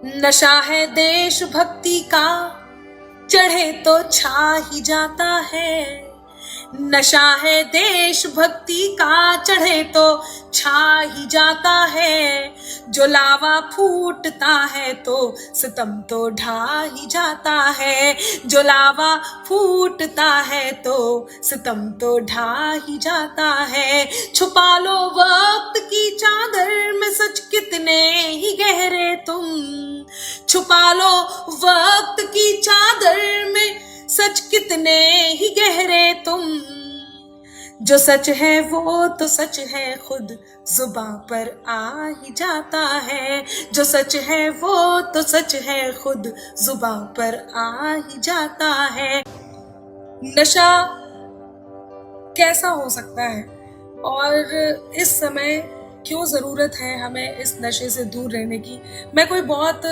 नशा है देशभक्ति का, चढ़े तो छा ही जाता है। नशा है देशभक्ति का, चढ़े तो छा ही जाता है। जो लावा फूटता है तो सितम तो ढा ही जाता है। जो लावा फूटता है तो सितम तो ढा ही जाता है। छुपा लो वक्त की चादर में सच कितने ही गहरे तुम। छुपा लो वक्त की चादर में सच कितने ही गहरे तुम। जो सच है वो तो सच है, खुद जुबां पर आ ही जाता है। जो सच है वो तो सच है, खुद जुबां पर आ ही जाता है। नशा कैसा हो सकता है और इस समय क्यों ज़रूरत है हमें इस नशे से दूर रहने की। मैं कोई बहुत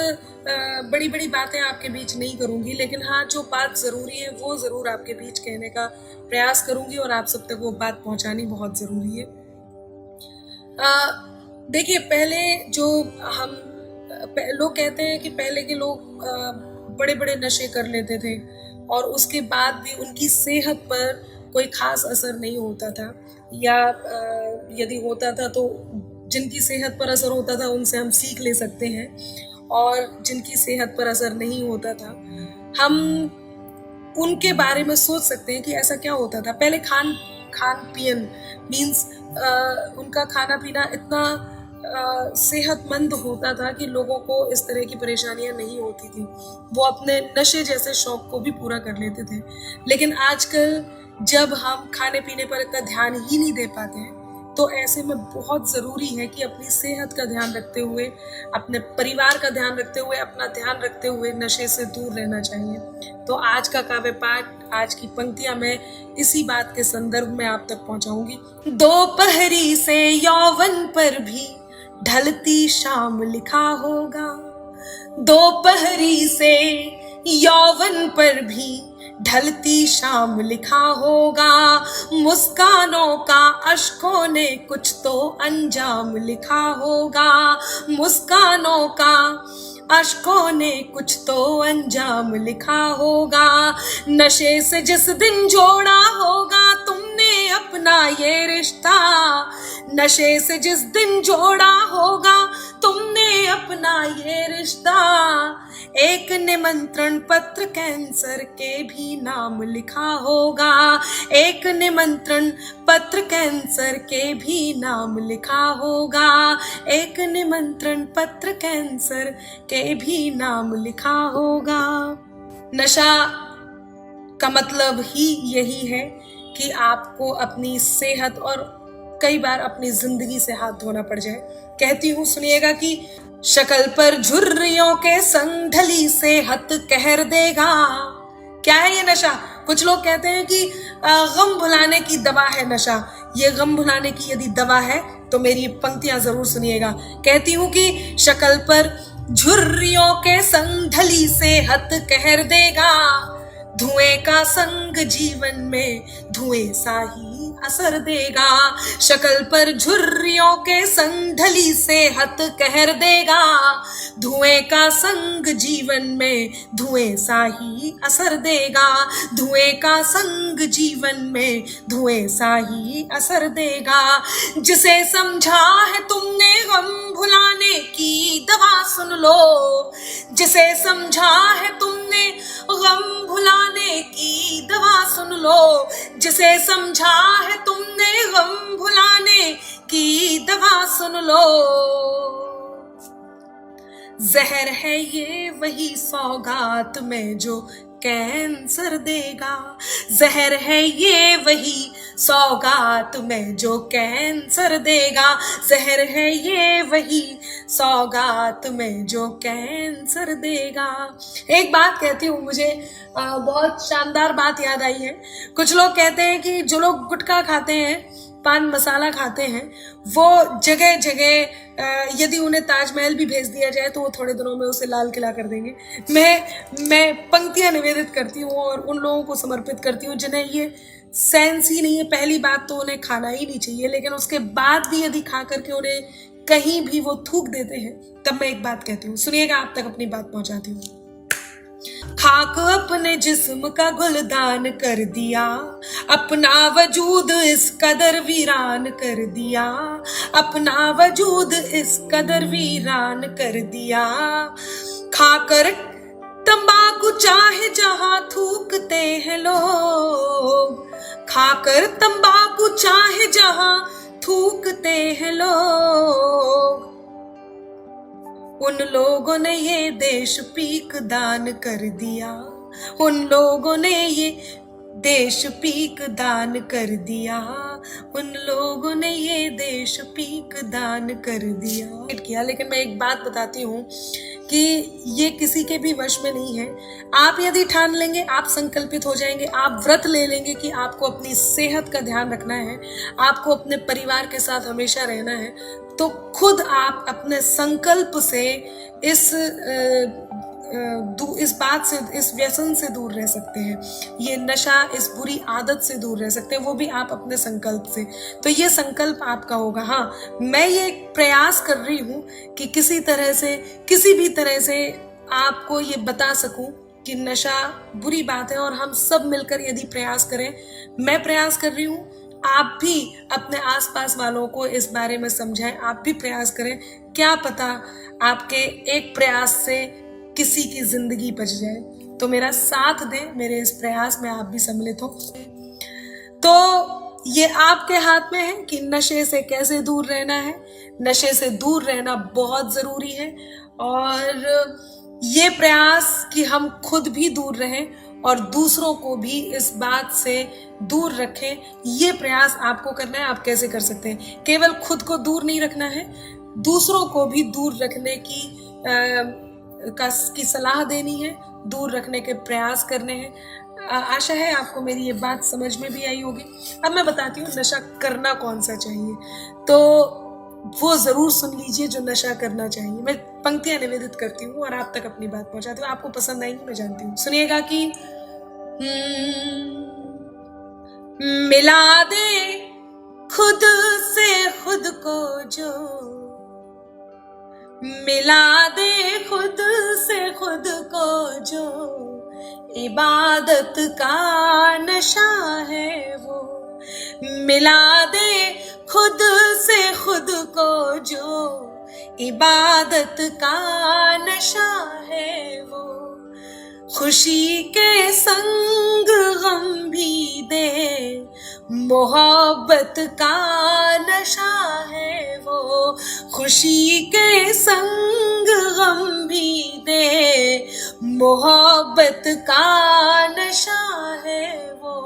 बड़ी बड़ी बातें आपके बीच नहीं करूंगी, लेकिन हाँ, जो बात ज़रूरी है वो ज़रूर आपके बीच कहने का प्रयास करूंगी और आप सब तक वो बात पहुंचानी बहुत ज़रूरी है। देखिए, पहले जो हम लोग कहते हैं कि पहले के लोग बड़े बड़े नशे कर लेते थे और उसके बाद भी उनकी सेहत पर कोई खास असर नहीं होता था, या यदि होता था तो जिनकी सेहत पर असर होता था उनसे हम सीख ले सकते हैं, और जिनकी सेहत पर असर नहीं होता था हम उनके बारे में सोच सकते हैं कि ऐसा क्या होता था। पहले खान पियन मीन्स उनका खाना पीना इतना सेहतमंद होता था कि लोगों को इस तरह की परेशानियां नहीं होती थी। वो अपने नशे जैसे शौक को भी पूरा कर लेते थे। लेकिन आजकल जब हम खाने पीने पर इतना ध्यान ही नहीं दे पाते हैं, तो ऐसे में बहुत ज़रूरी है कि अपनी सेहत का ध्यान रखते हुए, अपने परिवार का ध्यान रखते हुए, अपना ध्यान रखते हुए नशे से दूर रहना चाहिए। तो आज का काव्य पाठ, आज की पंक्तियां मैं इसी बात के संदर्भ में आप तक पहुंचाऊंगी। दोपहरी से यौवन पर भी ढलती शाम लिखा होगा। दोपहरी से यौवन पर भी ढलती शाम लिखा होगा। मुस्कानों का अश्कों ने कुछ तो अंजाम लिखा होगा। मुस्कानों का अश्कों ने कुछ तो अंजाम लिखा होगा। नशे से जिस दिन जोड़ा होगा तुमने अपना ये रिश्ता। नशे से जिस दिन जोड़ा होगा तुमने अपना ये रिश्ता। एक निमंत्रण पत्र कैंसर के भी नाम लिखा होगा। एक निमंत्रण पत्र कैंसर के भी नाम लिखा होगा। एक निमंत्रण पत्र कैंसर के भी नाम लिखा होगा। नशा का मतलब ही यही है कि आपको अपनी सेहत और कई बार अपनी जिंदगी से हाथ धोना पड़ जाए। कहती हूँ, सुनिएगा कि शक्ल पर झुर्रियों के संग ढली सेहत कहर देगा। क्या है ये नशा? कुछ लोग कहते हैं कि गम भुलाने की दवा है नशा। ये गम भुलाने की यदि दवा है तो मेरी पंक्तियां जरूर सुनिएगा। कहती हूँ कि शक्ल पर झुर्रियों के संग ढली सेहत कहर देगा। धुएं का संग जीवन में धुएं सा ही असर देगा। शक्ल पर झुर्रियों के संग ढली सेहत कहर देगा। धुएं का संग जीवन में धुएं सा ही असर देगा। धुएं का संग जीवन में धुएं सा ही असर देगा। जिसे समझा है तुमने गम भुलाने की दवा सुन लो। जिसे समझा है तुमने गम भुलाने की दवा सुन लो। जिसे समझा है तुमने गम भुलाने की दवा सुन लो। जहर है ये वही सौगात में जो कैंसर देगा। जहर है ये वही सौगात में जो कैंसर देगा। जहर है ये वही सौगात में जो कैंसर देगा। एक बात कहती हूँ, मुझे बहुत शानदार बात याद आई है। कुछ लोग कहते हैं कि जो लोग गुटखा खाते हैं, पान मसाला खाते हैं, वो जगह जगह यदि उन्हें ताजमहल भी भेज दिया जाए तो वो थोड़े दिनों में उसे लाल किला कर देंगे। मैं पंक्तियां निवेदित करती हूँ और उन लोगों को समर्पित करती हूँ जिन्हें ये सेंस ही नहीं है। पहली बात तो उन्हें खाना ही नहीं चाहिए, लेकिन उसके बाद भी यदि खा करके उन्हें कहीं भी वो थूक देते हैं, तब मैं एक बात कहती हूँ, सुनिएगा, आप तक अपनी बात पहुंचाती हूँ। खाक अपने जिस्म का गुलदान कर दिया, अपना वजूद इस कदर वीरान कर दिया, अपना वजूद इस कदर वीरान कर दिया। खाकर तंबाकू चाहे जहां थूकते हैं लोग, खाकर तंबाकू चाहे जहां थूकते हैं लोग, उन लोगों ने ये देश पीक दान कर दिया, उन लोगों ने ये देश पीक दान कर दिया, उन लोगों ने ये देश पीक दान कर दिया। लेकिन मैं एक बात बताती हूँ कि ये किसी के भी वश में नहीं है। आप यदि ठान लेंगे, आप संकल्पित हो जाएंगे, आप व्रत ले लेंगे कि आपको अपनी सेहत का ध्यान रखना है, आपको अपने परिवार के साथ हमेशा रहना है, तो खुद आप अपने संकल्प से इस बात से, इस व्यसन से दूर रह सकते हैं, ये नशा, इस बुरी आदत से दूर रह सकते हैं, वो भी आप अपने संकल्प से। तो ये संकल्प आपका होगा। हाँ, मैं ये प्रयास कर रही हूँ कि किसी तरह से, किसी भी तरह से आपको ये बता सकूं कि नशा बुरी बात है, और हम सब मिलकर यदि प्रयास करें, मैं प्रयास कर रही हूँ, आप भी अपने आसपास वालों को इस बारे में समझाएं, आप भी प्रयास करें, क्या पता आपके एक प्रयास से किसी की जिंदगी बच जाए। तो मेरा साथ दें, मेरे इस प्रयास में आप भी सम्मिलित हो। तो ये आपके हाथ में है कि नशे से कैसे दूर रहना है। नशे से दूर रहना बहुत जरूरी है, और ये प्रयास कि हम खुद भी दूर रहें और दूसरों को भी इस बात से दूर रखें, ये प्रयास आपको करना है। आप कैसे कर सकते हैं? केवल खुद को दूर नहीं रखना है, दूसरों को भी दूर रखने की सलाह देनी है, दूर रखने के प्रयास करने हैं। आशा है आपको मेरी ये बात समझ में भी आई होगी। अब मैं बताती हूँ नशा करना कौन सा चाहिए, तो वो जरूर सुन लीजिए जो नशा करना चाहिए। मैं पंक्तियां निवेदित करती हूँ और आप तक अपनी बात पहुंचाती हूँ, आपको पसंद आएंगी, मैं जानती हूँ। सुनिएगा कि मिला दे खुद से खुद को जो, मिला दे खुद से खुद को जो, इबादत का नशा है वो। मिला दे खुद से खुद को जो, इबादत का नशा है वो। खुशी के संग गम भी दे, मोहब्बत का नशा है वो। खुशी के संग गम भी दे, मोहब्बत का नशा है वो।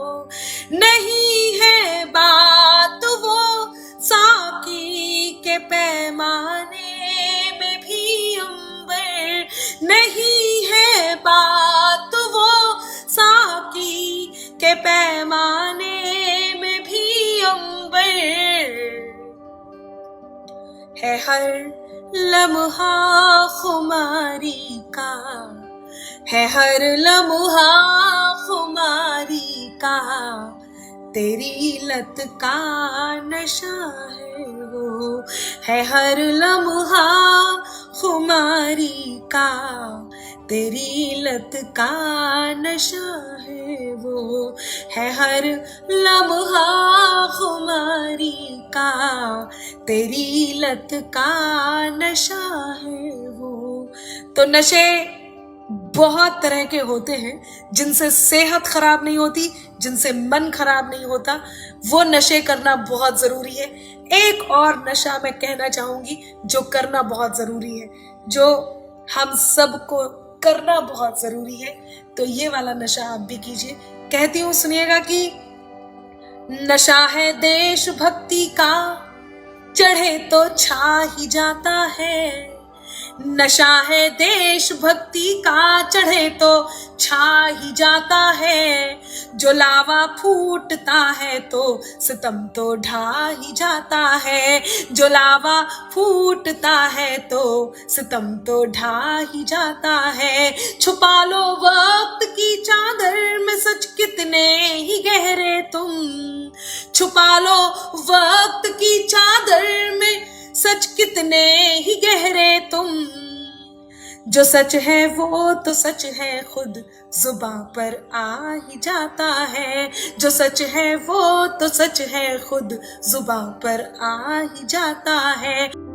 नहीं है बात वो साकी के पैमाने में भी अंबर, नहीं है बात वो साकी के पैमाने में भी अंबर। है हर लम्हा खुमारी का, है हर लम्हा खुमारी का, तेरी लत का नशा है वो। है हर लम्हा खुमारी का, तेरी लत का नशा है वो। है हर लम्हा खुमारी का, तेरी लत का नशा है वो। तो नशे बहुत तरह के होते हैं, जिनसे सेहत खराब नहीं होती, जिनसे मन खराब नहीं होता, वो नशे करना बहुत जरूरी है। एक और नशा मैं कहना चाहूंगी जो करना बहुत जरूरी है, जो हम सबको करना बहुत जरूरी है, तो ये वाला नशा आप भी कीजिए। कहती हूँ, सुनिएगा कि नशा है देशभक्ति का, चढ़े तो छा ही जाता है। नशा है देशभक्ति का, चढ़े तो छा ही जाता है। जो लावा फूटता है तो सितम तो ढा ही जाता है। जो लावा फूटता है तो सितम तो ढा ही जाता है। छुपा लो वक्त की चादर में सच कितने ही गहरे तुम, छुपा लो वक्त की चादर में सच कितने ही गहरे तुम, जो सच है वो तो सच है, खुद जुबां पर आ ही जाता है। जो सच है वो तो सच है, खुद जुबां पर आ ही जाता है।